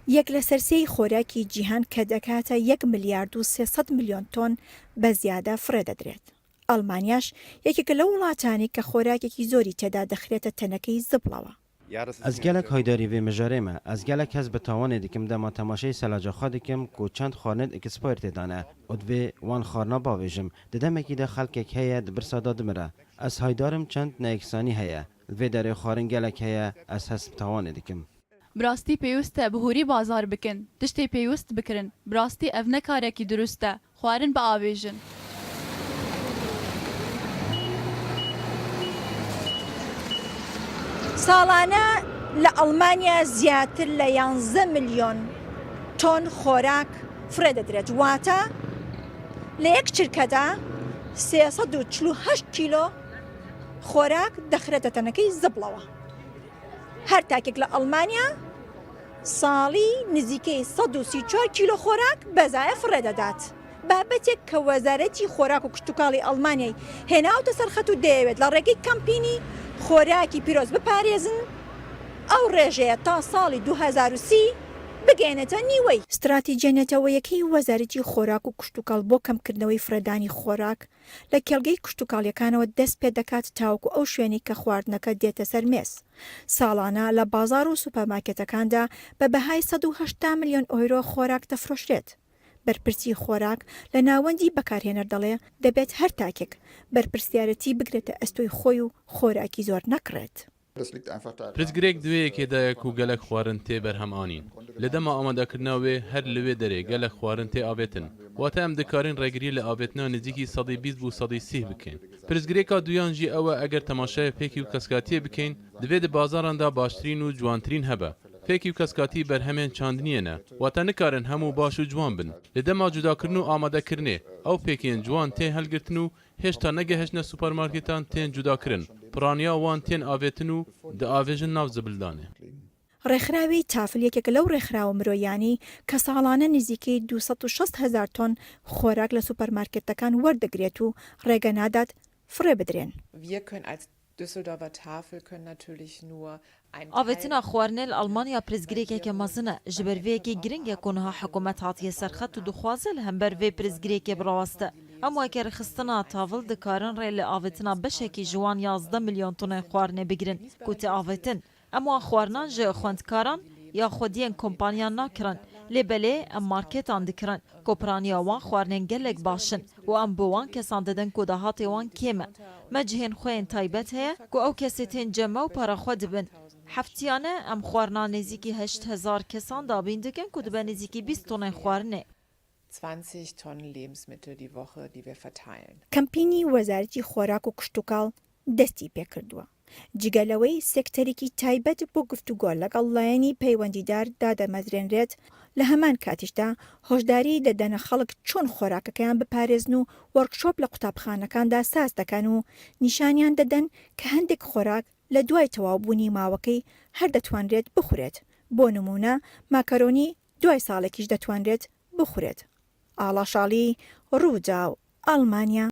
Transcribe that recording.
یەک لە سەرسەی خۆراکی جیهان کە دەکاتە 1 ملیارد و 300 میلیۆن تۆن بە زیادە فرێدەدرێت. ئەڵمانیاش یەکێکە لە وڵاتانی کە خۆراکێکی زۆری تێدا دەخرێتە تەنەکەی زبڵەوە. از گلک هایداری و مجارمه از گلک هز به توان دیکم دما تماشای سلاجا خادکم کو چند خانه اکسپورت دانه ادوی وان خارنا باویجم ددم کی ده خلک هيا برسادا دمره از هایدارم چند نیکسانی هيا و در خارن گلک هيا از هز به توان دیکم براستی پیوسته بهوری بازار بکن تشتی پیوست بکرن براستی اف نکارکی درسته خوارن با آویجن. ساڵانە لە ئەڵمانیا زیاتر لە 11 میلیۆن تۆن خۆراک فرێدەدرێت، واتە لە یەک چرکەدا 348 کیلۆ خۆراک دەخرێتە تەنەکەی زبڵەوە. هەر تاکێک لە ئەڵمانیا ساڵی نزیکەی 134 کیلۆ خۆراک بەزایە فرێدەدات. بابەتێک کە وەزارەتی خۆراک و کشتتوکاڵی ئەڵمانیای هێناوتە سەرخەت و دەیەوێت لە ڕێگەی کەمپینی خۆراکی پیرۆز بپارێزن ئەو ڕێژەیە تا ساڵی 2030 بگەێنێتە نیوەی. استراتیجیەتەوەیەکەی وەزارەتی خۆراک و کشتتوکاڵ بۆ کەمکردنەوەی فرەدانی خۆراک لە کێڵگەی کشتتوکاڵیەکانەوە دەست پێ دەکات تاوەکو ئەو شوێنی کە خواردنەکە دێتە سەر مێز. ساڵانە لە بازار و سوپەرمارکێتەکاندا بە بەهای 180 میلیۆن ئۆیرۆ خۆراک دەفرۆشرێت. بەرپرسی خۆراک لە ناوەندی بەکارهێنەر دەڵێ دەبێت هەر تاکێک بەرپرسیارەتی بگرێتە ئەستۆی خۆی و خۆراکی زۆر نەکڕێت. پرسگرێک دوەیەکێدایەک و گەلک خواردن تێ بەرهەمانین لە دەما ئامادەکردنەوەێ هەر لەوێ دەرێ گەلک خواردن تێ ئاوێتن واتە ئەم دەکارین ڕێگری لە ئاوێتنەوە نزیکی 120 بۆ 130 بکەین. پرسگرێکا دویانجی ئەوە ئەگەر تەماشای پێکی و کەسکاتیە بکەین دەبێت بازاراندا باشترین و جوانترین هەبە. پێکی و کەسکاتی بەرهەمێن چاندنیەنە واتە نکارن هەموو باش و جوان بن لە دەما جوداکردن و ئامادەکردنێ ئەو پێکێن جوان تێن هەلگرتن و هێشتا نەگەهێشتنە سوپەرمارکێتان تێن جوداکردن پرانیا وان تێن ئاوێتن و دەئاوێژن ناو زبلدانێ. ڕێکخراوی تافل یەکێک لەو ڕێکخراوە مرۆیانی کە ساڵانە نزیکەی 260,000 تۆن خۆراک لە سوپەرمارکێتەکان وەردەگرێت و ڕێگە نادات فرێ بدرێن. ئاوێتنا خواردنê li Almanya pirsgirêkeke mezin e ji ber vê yekê giring e ku niha hikûmet hatiye serxet û dixwaze li hember vê pirsgirêkê biraweste. Em weke rixistina tavil dikarin rê li avêtina beşekî ji wan 11 milyon tonên xwarinê bigirin ku tê avêtin. Em wan xwarinan ji xwendkaran ya xwediyên kompanyan nakirin. Lê belê em markêtan dikirin. Kopiraniya wan xwarinên gelek başin û em bi wan kesan didin ku dahatê wan kêm e. Me cihên xwe yên taybet heye ku ew kesê tên cem û para xwe dibin. Heftiyane em xwarina nêzîkî 8,000 kesan dabîn dikin ku dibe nêzîkî 20 tonên xwarinê. 20 Tonnen Lebensmittel die Woche, die wir verteilen. کەمپینی وەزارەتی خۆراک و کشتتوکاڵ دەستی پێکردووە. جگەلەوەی سێکتەرێکی تایبەت بۆ گفتوگۆ لەگەڵ لایەنی پەیوەندیدار دادەمەزرێنرێت لە هەمان کاتیشدا هۆشداری دەدەنە خەڵک چۆن خۆراکەکەیان بپارێزن و وەرکشۆپ لە قوتابخانەکاندا ساز دەکەن و نیشانیان دەدەن کە هەندێک خۆراک لە دوای تەواوبوونی ماوەکەی هەر دەتوانرێت بخورێت. بۆ نمونە ماکەرۆنی دوای ساڵێکیش دەتوانرێت بخورێت. ئاڵاشاڵی ڕوودا و ئەڵمانیا